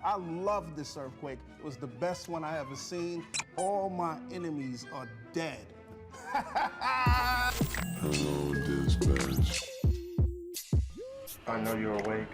I love this earthquake. It was the best one I ever seen. All my enemies are dead. Hello, dispatch. I know you're awake.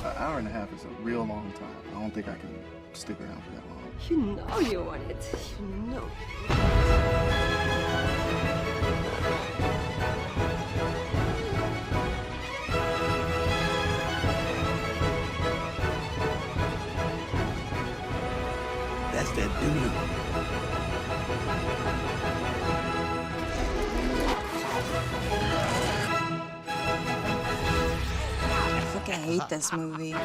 An hour and a half is a real long time. I don't think I can stick around for that long. You know you want it. You know. That's that doo-doo. I hate this movie.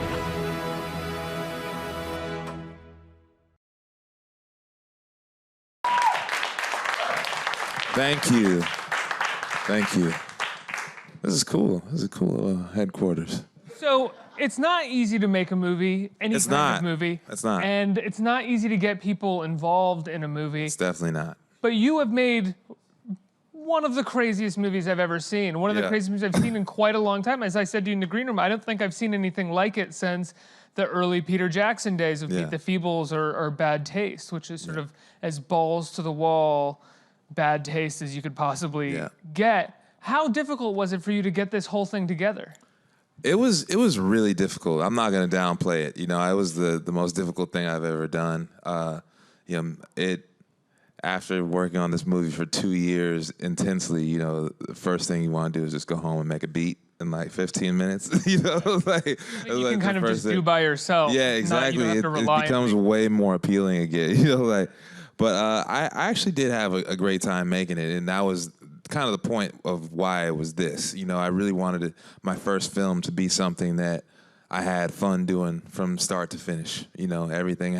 Thank you. Thank you. This is cool. This is a cool headquarters. So it's not easy to make a movie, any It's kind not. of movie. It's not. And it's not easy to get people involved in a movie. It's definitely not. But you have made one of the craziest movies I've ever seen. One of the craziest movies I've seen in quite a long time. As I said to you in the green room, I don't think I've seen anything like it since the early Peter Jackson days of Meet the Feebles or Bad Taste, which is sort of as balls to the wall, bad taste as you could possibly get. How difficult was it for you to get this whole thing together? It was really difficult. I'm not gonna downplay it. You know, it was the most difficult thing I've ever done. You know, after working on this movie for 2 years intensely, you know, the first thing you want to do is just go home and make a beat in like 15 minutes. You know, like You can kind of just do by yourself. Yeah, exactly. It becomes way more appealing again. You know, like. But I actually did have a great time making it, and that was kind of the point of why it was this. You know, I really wanted my first film to be something that I had fun doing from start to finish. You know, everything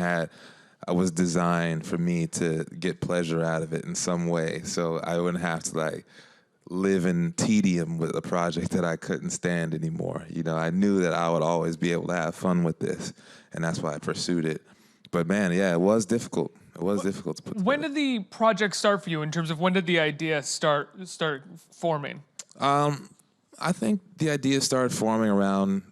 was designed for me to get pleasure out of it in some way, so I wouldn't have to like live in tedium with a project that I couldn't stand anymore. You know, I knew that I would always be able to have fun with this, and that's why I pursued it. But man, yeah, it was difficult. It was difficult to put together. When did the project start for you in terms of when did the idea start forming? I think the idea started forming around,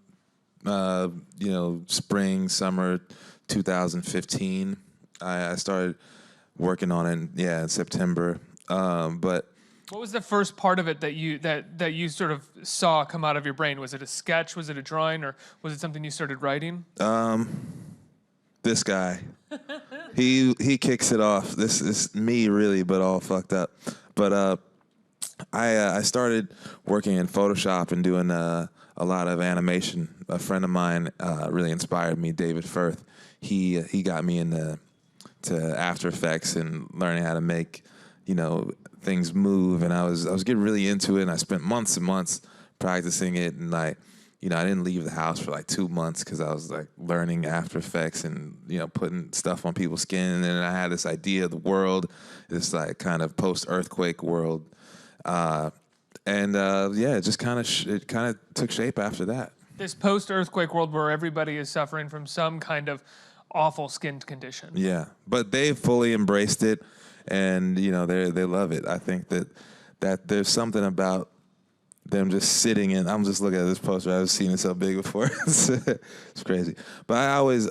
you know, spring, summer 2015. I started working on it, in September. But what was the first part of it that you sort of saw come out of your brain? Was it a sketch? Was it a drawing? Or was it something you started writing? This guy, he kicks it off. This is me really, but all fucked up. But I started working in Photoshop and doing a lot of animation. A friend of mine really inspired me, David Firth. He got me into After Effects and learning how to make, you know, things move. And I was getting really into it. And I spent months and months practicing it. And like, you know, I didn't leave the house for like 2 months because I was like learning After Effects and, you know, putting stuff on people's skin. And then I had this idea of the world, this like kind of post-earthquake world. It just kind of took shape after that. This post-earthquake world where everybody is suffering from some kind of awful skin condition. Yeah, but they fully embraced it, and you know they love it. I think that there's something about them just sitting in. I'm just looking at this poster. I've seen it so big before. It's crazy. But I always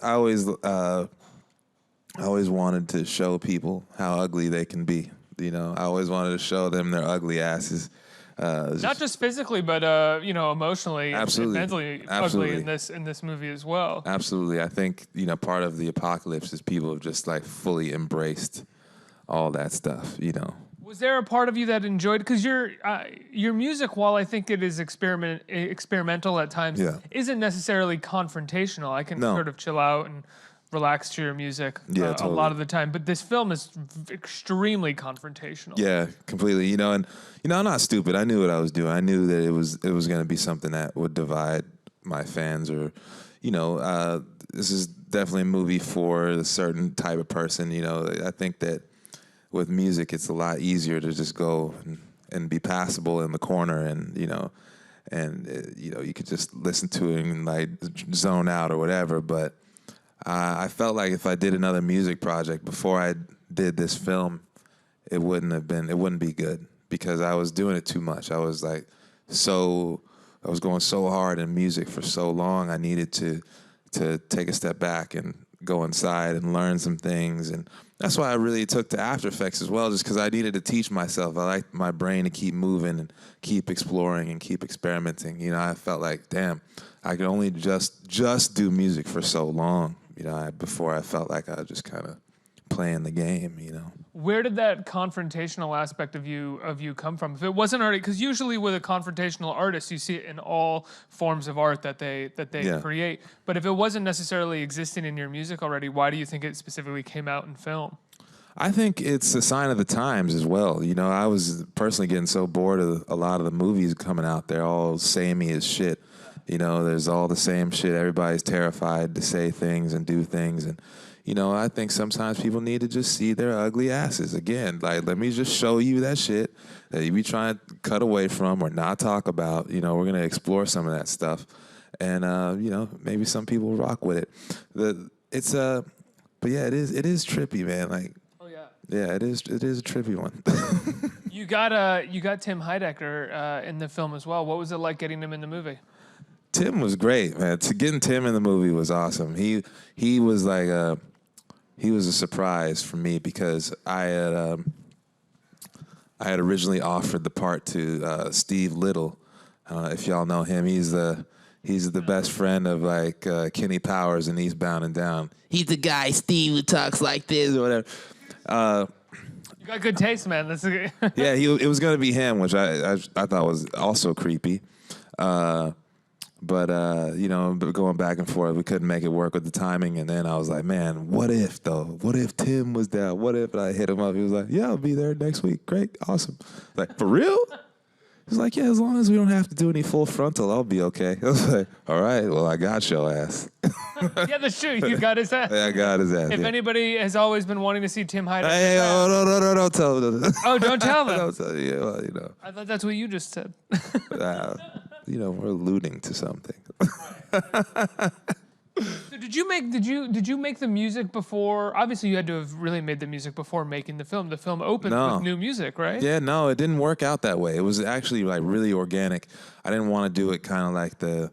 wanted to show people how ugly they can be. You know, I always wanted to show them their ugly asses. Not just physically, but you know, emotionally, absolutely, and mentally absolutely. ugly in this movie as well. Absolutely, I think, you know, part of the apocalypse is people have just like fully embraced all that stuff. You know. Was there a part of you that enjoyed, because your music, while I think it is experimental at times, isn't necessarily confrontational. I can sort of chill out and relax to your music a lot of the time, but this film is extremely confrontational. Yeah, completely. You know, and you know, I'm not stupid. I knew what I was doing. I knew that it was going to be something that would divide my fans, or, you know, this is definitely a movie for a certain type of person. You know, I think that with music, it's a lot easier to just go and be passable in the corner, and you know, and you know, you could just listen to it and like zone out or whatever. But I felt like if I did another music project before I did this film, it wouldn't be good, because I was doing it too much. I was going so hard in music for so long. I needed to take a step back and go inside and learn some things. And that's why I really took to After Effects as well, just because I needed to teach myself. I like my brain to keep moving and keep exploring and keep experimenting. You know, I felt like, damn, I could only just do music for so long, you know, before I felt like I was just kind of playing the game, you know. Where did that confrontational aspect of you come from? If it wasn't already, because usually with a confrontational artist, you see it in all forms of art that they create. But if it wasn't necessarily existing in your music already, why do you think it specifically came out in film? I think it's a sign of the times as well. You know, I was personally getting so bored of a lot of the movies coming out. They're all samey as shit. You know, there's all the same shit. Everybody's terrified to say things and do things. And, you know, I think sometimes people need to just see their ugly asses. Again, like, let me just show you that shit that you be trying to cut away from or not talk about. You know, we're going to explore some of that stuff. And, you know, maybe some people rock with it. But yeah, it is trippy, man. Like, yeah, it is a trippy one. You got Tim Heidecker in the film as well. What was it like getting him in the movie? Tim was great, man. Getting Tim in the movie was awesome. He was like he was a surprise for me, because I had originally offered the part to Steve Little. If y'all know him, he's the best friend of like Kenny Powers in Eastbound and Down. He's the guy, Steve, who talks like this or whatever. You got good taste, man. That's yeah, it was gonna be him, which I thought was also creepy. But, you know, going back and forth, we couldn't make it work with the timing. And then I was like, man, what if, though? What if Tim was down? What if I hit him up? He was like, yeah, I'll be there next week. Great. Awesome. Like, for real? He was like, yeah, as long as we don't have to do any full frontal, I'll be okay. I was like, all right, well, I got your ass. Yeah, that's true. You got his ass. Yeah, I got his ass. If anybody has always been wanting to see Tim Heidecker. Hey, no, don't tell them. Oh, don't tell them. Don't tell you. Well, you know. I thought that's what you just said. You know, we're alluding to something. So did you make the music before? Obviously, you had to have really made the music before making the film. The film opened with new music, right? Yeah, no, it didn't work out that way. It was actually like really organic. I didn't want to do it kind of like the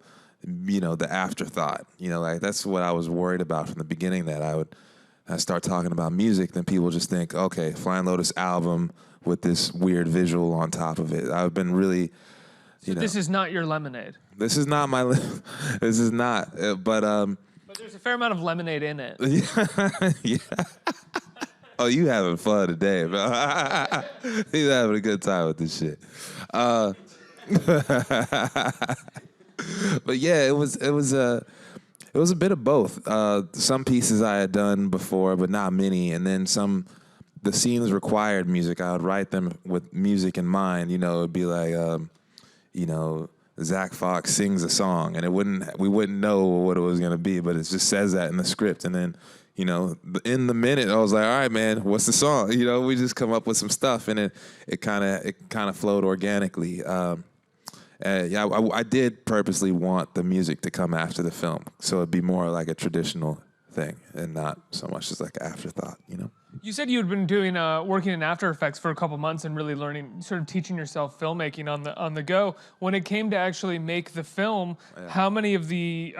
afterthought. You know, like that's what I was worried about from the beginning. That I start talking about music, then people just think, okay, Flying Lotus album with this weird visual on top of it. I've been really. So this is not your lemonade. This is not my. This is not. But there's a fair amount of lemonade in it. Yeah. Oh, you having fun today, bro? He's having a good time with this shit. But yeah, it was a bit of both. Some pieces I had done before, but not many, and then some. The scenes required music. I would write them with music in mind. You know, it'd be like. You know, Zach Fox sings a song, and we wouldn't know what it was gonna be, but it just says that in the script. And then, you know, in the minute, I was like, all right, man, what's the song? You know, we just come up with some stuff, and it kind of flowed organically. I did purposely want the music to come after the film, so it'd be more like a traditional thing, and not so much as like an afterthought. You know. You said you had been doing working in After Effects for a couple months and really learning, sort of teaching yourself filmmaking on the go. When it came to actually make the film, how many of the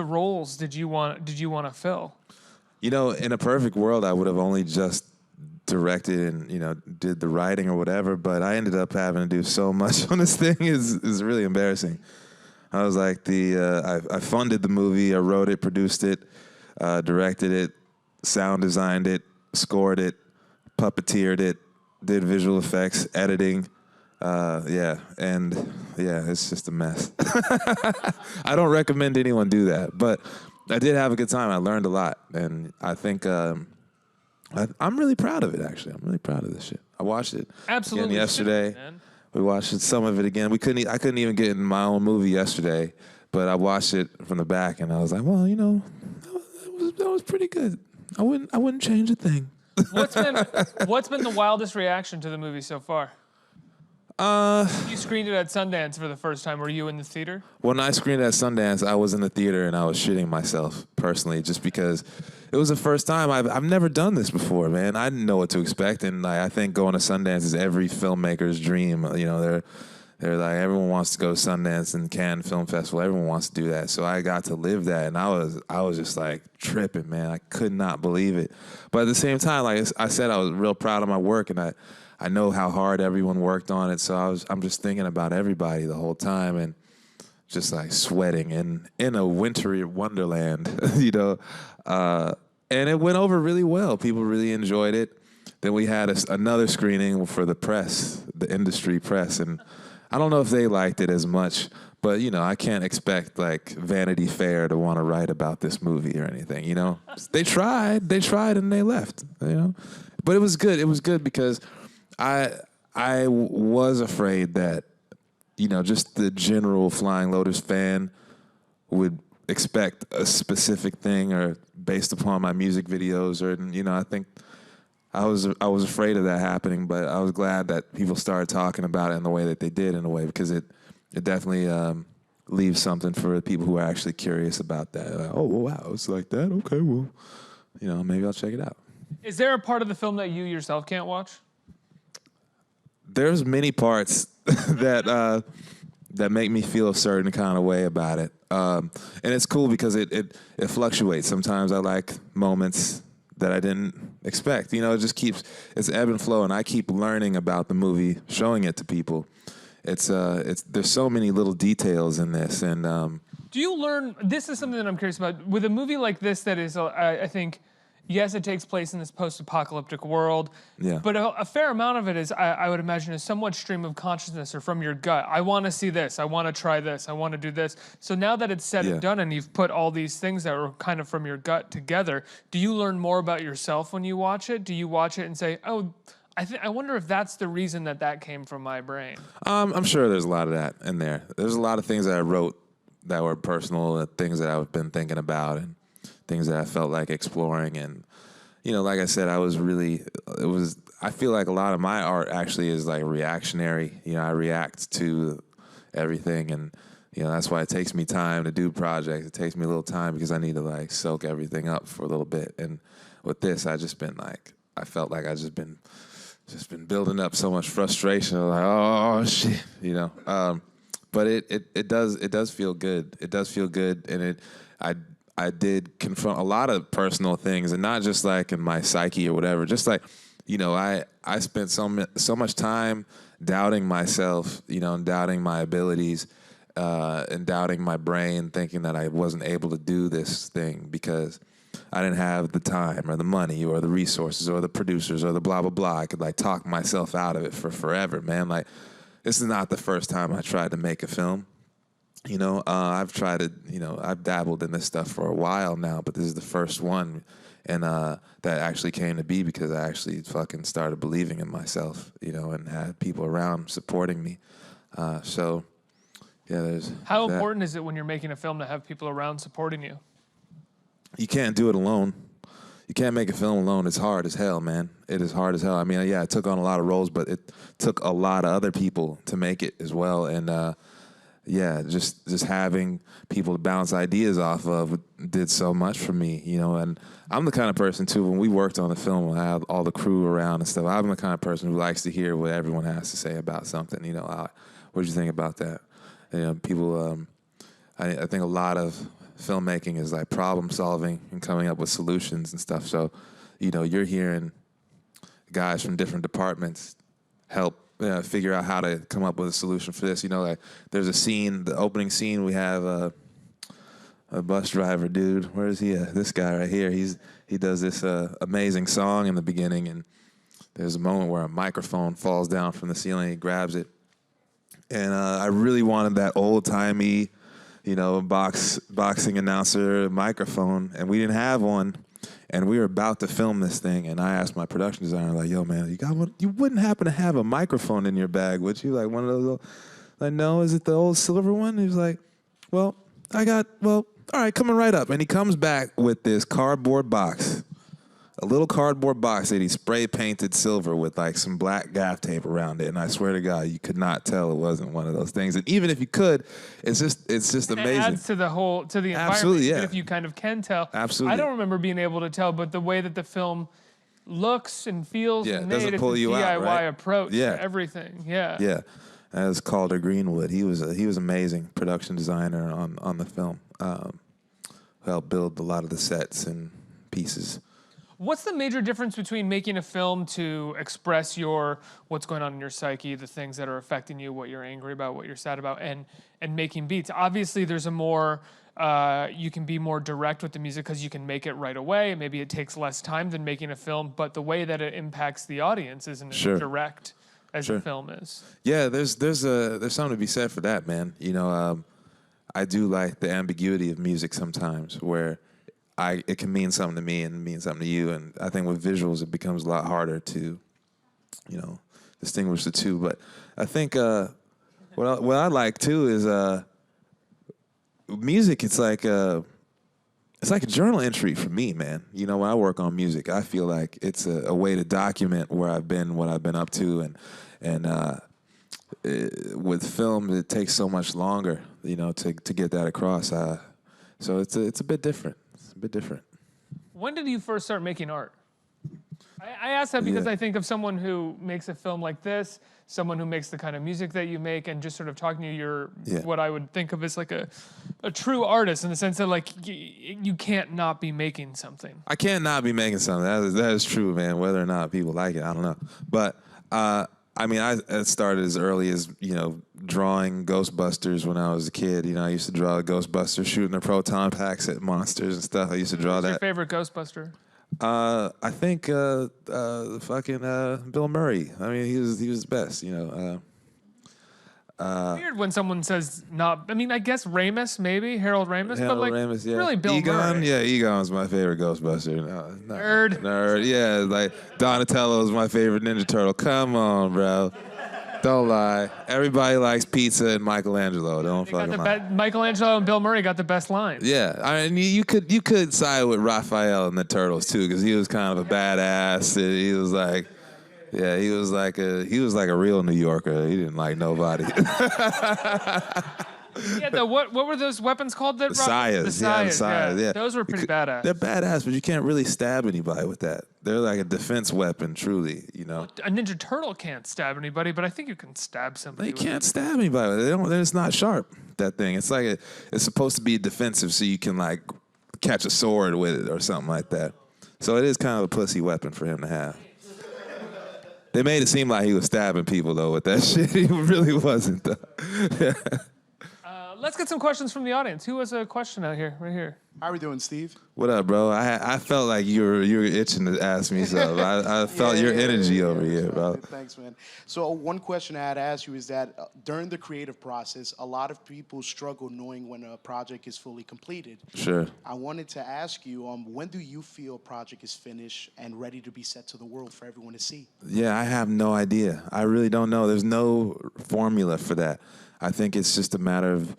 roles did you want to fill? You know, in a perfect world, I would have only just directed and, you know, did the writing or whatever. But I ended up having to do so much on this thing. is really embarrassing. I was like I funded the movie, I wrote it, produced it, directed it, sound designed it. Scored it, puppeteered it, did visual effects, editing, it's just a mess. I don't recommend anyone do that, but I did have a good time. I learned a lot, and I think I'm really proud of it. Actually, I'm really proud of this shit. I watched it absolutely again yesterday. We watched some of it again. I couldn't even get in my own movie yesterday, but I watched it from the back, and I was like, well, you know, that was pretty good. I wouldn't change a thing. What's been the wildest reaction to the movie so far? You screened it at Sundance for the first time. Were you in the theater? When I screened at Sundance, I was in the theater and I was shitting myself personally, just because it was the first time. I've never done this before, man. I didn't know what to expect, and I think going to Sundance is every filmmaker's dream. You know, they're like, everyone wants to go to Sundance and Cannes Film Festival. Everyone wants to do that. So I got to live that, and I was just like tripping, man. I could not believe it. But at the same time, like I said, I was real proud of my work, and I know how hard everyone worked on it. So I'm just thinking about everybody the whole time, and just like sweating in a wintry wonderland, you know. And it went over really well. People really enjoyed it. Then we had another screening for the press, the industry press, and I don't know if they liked it as much, but, you know, I can't expect, like, Vanity Fair to want to write about this movie or anything, you know? They tried, and they left, you know? But it was good. It was good because I was afraid that, you know, just the general Flying Lotus fan would expect a specific thing or based upon my music videos or, you know, I think I was afraid of that happening, but I was glad that people started talking about it in the way that they did, in a way, because it definitely leaves something for people who are actually curious about that. Like, oh, wow, it's like that? Okay, well, you know, maybe I'll check it out. Is there a part of the film that you yourself can't watch? There's many parts that make me feel a certain kind of way about it. And it's cool because it fluctuates. Sometimes I like moments that I didn't expect. You know, it's ebb and flow, and I keep learning about the movie, showing it to people. There's so many little details in this, and do you learn? This is something that I'm curious about with a movie like this. That is, I think, yes, it takes place in this post-apocalyptic world. Yeah. But a fair amount of it is, I would imagine, is somewhat stream of consciousness or from your gut. I want to see this. I want to try this. I want to do this. So now that it's said and done, and you've put all these things that were kind of from your gut together, do you learn more about yourself when you watch it? Do you watch it and say, oh, I wonder if that's the reason that came from my brain? I'm sure there's a lot of that in there. There's a lot of things that I wrote that were personal, things that I've been thinking about, and things that I felt like exploring. And, you know, like I said, I feel like a lot of my art actually is like reactionary. You know, I react to everything, and, you know, that's why it takes me time to do projects. It takes me a little time because I need to like soak everything up for a little bit. And with this, I felt like I just been building up so much frustration. I'm like, oh shit, you know. But it does feel good. It does feel good, and I did confront a lot of personal things, and not just like in my psyche or whatever. Just like, you know, I spent so much time doubting myself, you know, and doubting my abilities, and doubting my brain, thinking that I wasn't able to do this thing because I didn't have the time or the money or the resources or the producers or the blah, blah, blah. I could like talk myself out of it for forever, man. Like, this is not the first time I tried to make a film. You know, I've dabbled in this stuff for a while now, but this is the first one. And that actually came to be because I actually fucking started believing in myself, you know, and had people around supporting me. So, yeah, there's How that. important is it when you're making a film to have people around supporting you? You can't do it alone. You can't make a film alone. It's hard as hell, man. It is hard as hell. I mean, yeah, I took on a lot of roles, but it took a lot of other people to make it as well. And, yeah, just having people to bounce ideas off of did so much for me, you know. And I'm the kind of person, too, when we worked on the film, I had all the crew around and stuff, I'm the kind of person who likes to hear what everyone has to say about something, you know. What did you think about that? You know, people, I think a lot of filmmaking is like problem solving and coming up with solutions and stuff. So, you know, you're hearing guys from different departments help figure out how to come up with a solution for this. You know, like there's a scene, the opening scene, we have a bus driver dude. Where is he? This guy right here. He does this amazing song in the beginning, and there's a moment where a microphone falls down from the ceiling. He grabs it, and I really wanted that old timey, you know, boxing announcer microphone, and we didn't have one. And we were about to film this thing, and I asked my production designer, like, yo, man, you got one? You wouldn't happen to have a microphone in your bag, would you? Like one of those, like, no, is it the old silver one? He was like, well, all right, coming right up. And he comes back with this cardboard box a little cardboard box that he spray painted silver with like some black gaff tape around it. And I swear to God, you could not tell it wasn't one of those things. And even if you could, it's just amazing. It adds to the environment. Absolutely, yeah. Even if you kind of can tell. Absolutely. I don't remember being able to tell, but the way that the film looks and feels and it made, doesn't it's pull a you DIY out, right? approach Yeah. to everything. Yeah. Yeah. That was Calder Greenwood. He was amazing production designer on the film. Helped build a lot of the sets and pieces. What's the major difference between making a film to express what's going on in your psyche, the things that are affecting you, what you're angry about, what you're sad about, and making beats? Obviously, there's a more you can be more direct with the music because you can make it right away. Maybe it takes less time than making a film, but the way that it impacts the audience isn't as direct as the film is. Yeah, there's something to be said for that, man. You know, I do like the ambiguity of music sometimes, where it can mean something to me and mean something to you, and I think with visuals it becomes a lot harder to, you know, distinguish the two. But I think what I like too is music. It's like a journal entry for me, man. You know, when I work on music, I feel like it's a way to document where I've been, what I've been up to, and with film it takes so much longer, you know, to get that across. So it's a bit different. It's a bit different. When did you first start making art? I ask that because I think of someone who makes a film like this, someone who makes the kind of music that you make, and just sort of talking to you, you're what I would think of as like a true artist in the sense that like you can't not be making something. I can't not be making something. That is true, man. Whether or not people like it, I don't know. But I mean, I started as early as, you know, drawing Ghostbusters when I was a kid. You know, I used to draw Ghostbusters shooting the proton packs at monsters and stuff. I used to draw What's that. your favorite Ghostbuster? I think fucking Bill Murray. I mean, he was the best. You know. Weird when someone says not. I mean, I guess Ramis, maybe Harold Ramis, but like Ramis, yeah. really Bill Egon, Murray. yeah, Egon's my favorite Ghostbuster. No, Nerd. Yeah, like Donatello's my favorite Ninja Turtle. Come on, bro. Don't lie. Everybody likes pizza and Michelangelo. Don't fucking lie. Michelangelo and Bill Murray got the best lines. Yeah, I mean, you could side with Raphael and the Turtles too, because he was kind of a badass. He was like. Yeah, he was like a real New Yorker. He didn't like nobody. Yeah, what were those weapons called? That the Sayas. Yeah. Those were pretty badass. They're badass, but you can't really stab anybody with that. They're like a defense weapon, truly. You know. A Ninja Turtle can't stab anybody, but I think you can stab somebody. They can't stab anybody. They don't. It's not sharp. That thing. It's like it's supposed to be defensive, so you can like catch a sword with it or something like that. So it is kind of a pussy weapon for him to have. They made it seem like he was stabbing people, though, with that shit. He really wasn't, though. Let's get some questions from the audience. Who has a question out here? Right here. How are we doing, Steve? What up, bro? I felt like you were itching to ask me something. I felt your energy over here, bro. Thanks, man. So one question I had to ask you is that during the creative process, a lot of people struggle knowing when a project is fully completed. Sure. I wanted to ask you, when do you feel a project is finished and ready to be set to the world for everyone to see? Yeah, I have no idea. I really don't know. There's no formula for that. I think it's just a matter of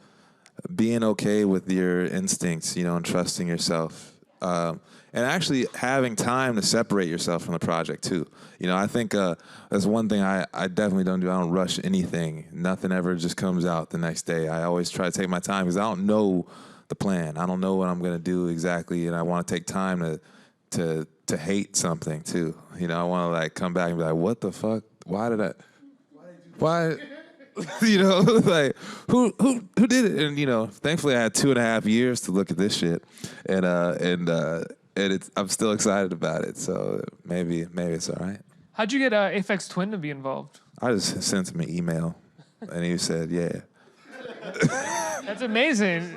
being okay with your instincts, you know, and trusting yourself. And actually having time to separate yourself from the project, too. You know, I think that's one thing I definitely don't do. I don't rush anything. Nothing ever just comes out the next day. I always try to take my time because I don't know the plan. I don't know what I'm going to do exactly, and I want to take time to hate something, too. You know, I want to, like, come back and be like, what the fuck? Why? You know, like who did it? And you know, thankfully I had 2.5 years to look at this shit, and I'm still excited about it. So maybe it's all right. How'd you get Aphex Twin to be involved? I just sent him an email, and he said, "Yeah." That's amazing.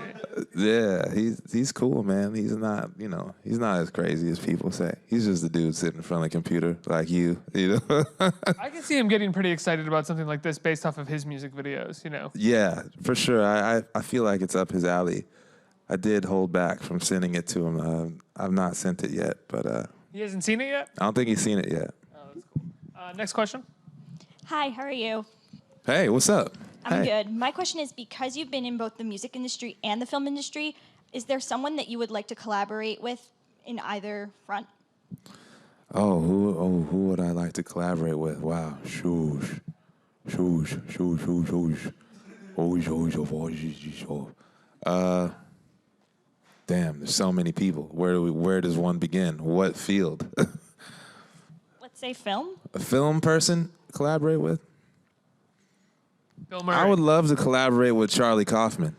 Yeah, he's cool, man. He's not as crazy as people say. He's just a dude sitting in front of the computer like you know. I can see him getting pretty excited about something like this based off of his music videos, you know. Yeah, for sure. I feel like it's up his alley. I did hold back from sending it to him. I've not sent it yet, but he hasn't seen it yet? I don't think he's seen it yet. Oh, that's cool. Next question. Hi, how are you? Hey, what's up? I'm good. My question is, because you've been in both the music industry and the film industry, is there someone that you would like to collaborate with in either front? Who would I like to collaborate with? Wow, shoosh. Damn, there's so many people. Where does one begin? What field? Let's say film. A film person collaborate with? Bill Murray. I would love to collaborate with Charlie Kaufman.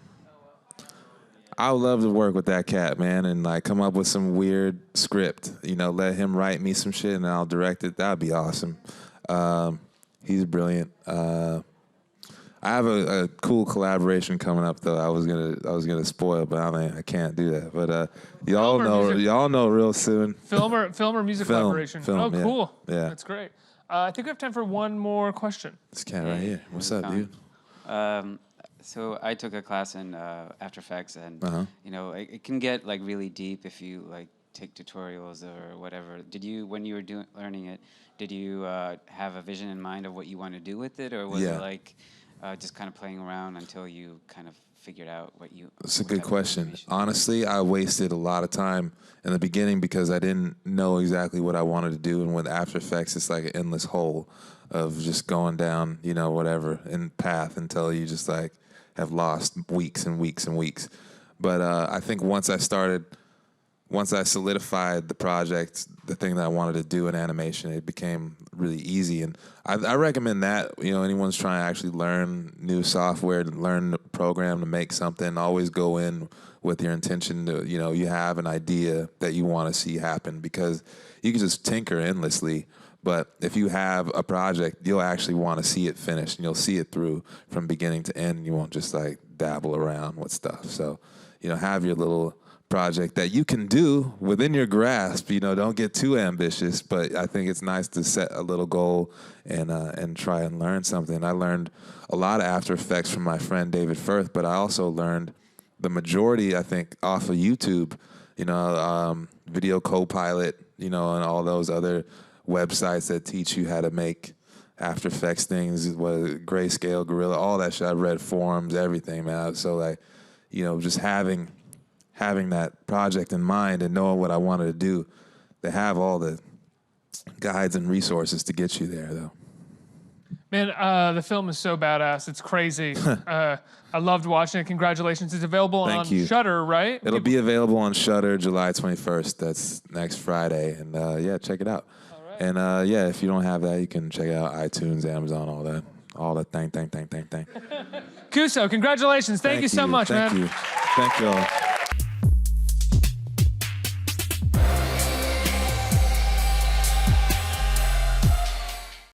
I would love to work with that cat, man, and like come up with some weird script. You know, let him write me some shit and I'll direct it. That'd be awesome. He's brilliant. I have a cool collaboration coming up though. I was gonna spoil, but I can't do that. But y'all know real soon. Film or music collaboration. Film, oh, cool. Yeah. That's great. I think we have time for one more question. This cat right here. What's up, dude? So I took a class in After Effects, and you know, it can get like really deep if you like take tutorials or whatever. Did you, when you were learning it, did you have a vision in mind of what you want to do with it, or was it like just kind of playing around until you kind of figured out what you? That's a good question. Honestly, I wasted a lot of time in the beginning because I didn't know exactly what I wanted to do, and with After Effects, it's like an endless hole of just going down, you know, whatever in path until you just like have lost weeks and weeks and weeks. But I think once I solidified the project, the thing that I wanted to do in animation, it became really easy. And I recommend that, you know, anyone's trying to actually learn new software, to learn the program to make something, always go in with your intention to, you know, you have an idea that you want to see happen, because you can just tinker endlessly. But if you have a project, you'll actually want to see it finished, and you'll see it through from beginning to end. You won't just like dabble around with stuff. So, you know, have your little project that you can do within your grasp. You know, don't get too ambitious, but I think it's nice to set a little goal and try and learn something. I learned a lot of After Effects from my friend David Firth, but I also learned the majority, I think, off of YouTube. You know, Video Copilot, you know, and all those other websites that teach you how to make After Effects things, Grayscale, Gorilla, all that shit. I've read forums, everything, man. So like, you know, just having that project in mind and knowing what I wanted to do, they have all the guides and resources to get you there, though. Man, the film is so badass. It's crazy. I loved watching it. Congratulations. It's available on Shudder, right? It'll be available on Shudder July 21st. That's next Friday. And yeah, check it out. And yeah, if you don't have that, you can check out iTunes, Amazon, all that thing. Kuso, congratulations. Thank you so much, man. Thank you. Thank you all.